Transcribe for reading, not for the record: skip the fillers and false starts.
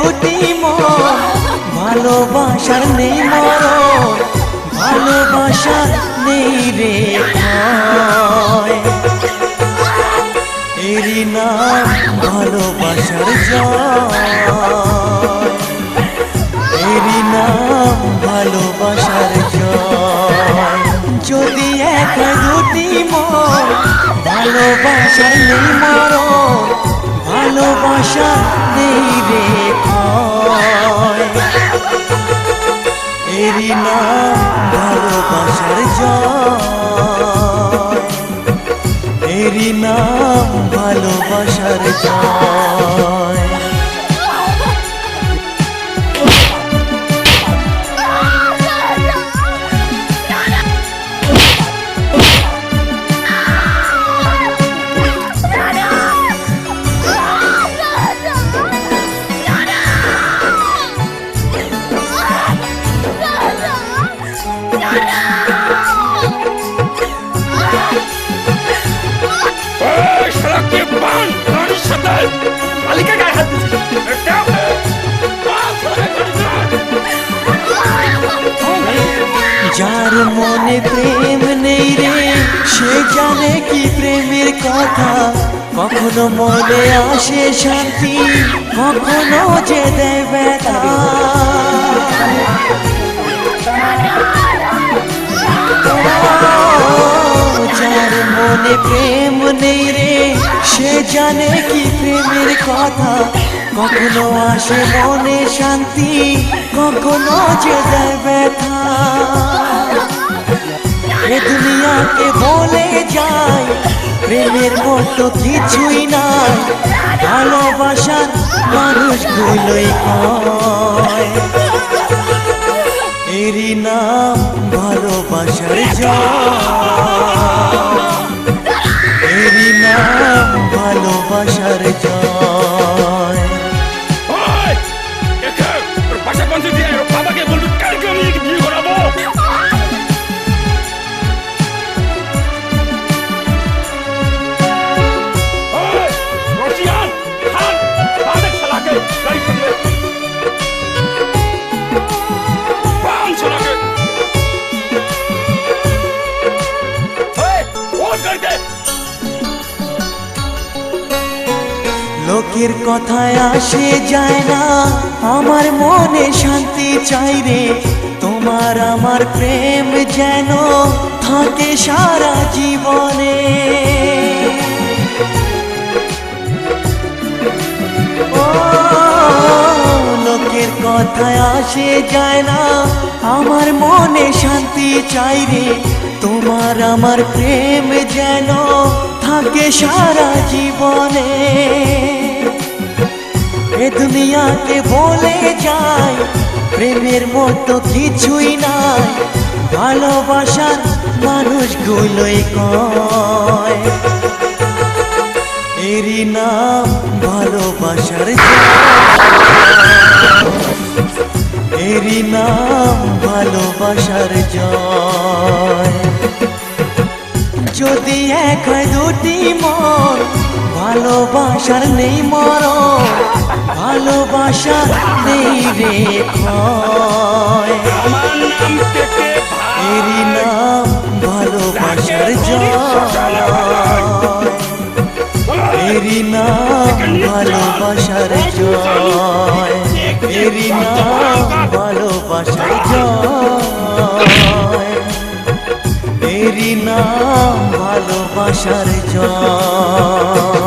দুটি মন, ভালোবাসার নেই মরণ, ভালোবাসার নেই রে ক্ষয়। এরই নাম ভালোবাসার জয়, এরই নাম ভালোবাসার জয়। যদি এক হয় দুটি মন, ভালোবাসার নেই মরণ, ভালোবাসার নেই রে ক্ষয়। এরই নাম ভালোবাসার জয়, এরই নাম ভালোবাসার জয়। যার মনে প্রেম নেই রে, সে জানে কি প্রেমের কথা। কখনো মনে আসে শান্তি, কখনো যে দেয় ব্যথা। যার মনে প্রেম নেই রে, সে জানে কি প্রেমের কথা। কখনো আসে মনে শান্তি, কখনো যে দেয় ব্যথা। এ দুনিয়াকে বলে যায় প্রেমের মতো কিছুই নাই, ভালোবাসার মানুষগুলোই কয়। এরই নাম ভালোবাসার জয়, এরই নাম ভালোবাসার জয়। লোকের কথায় আসে যায় না, আমার মনে শান্তি চাই রে। তোমার আমার প্রেম যেন থাকে সারা জীবনে। ও লোকের কথায় আসে যায় না, আমার মনে শান্তি চাই রে। তোমার আমার প্রেম যেন থাকে সারা জীবনে। এ দুনিয়াকে বলে যায় প্রেমের মতো কিছুই নাই, ভালোবাসার মানুষগুলোই কয়। এরই নাম ভালোবাসার জয়, এরই নাম ভালোবাসার জয়। যদি এক হয় দুটি মন, ভালোবাসার নেই মরণ, ভালোবাসার নেই রে ক্ষয়। এরই নাম ভালোবাসার জয়, এরই নাম ভালোবাসার জয়, এরই নাম ভালোবাসার জয়, এরই নাম ভালোবাসার জয়।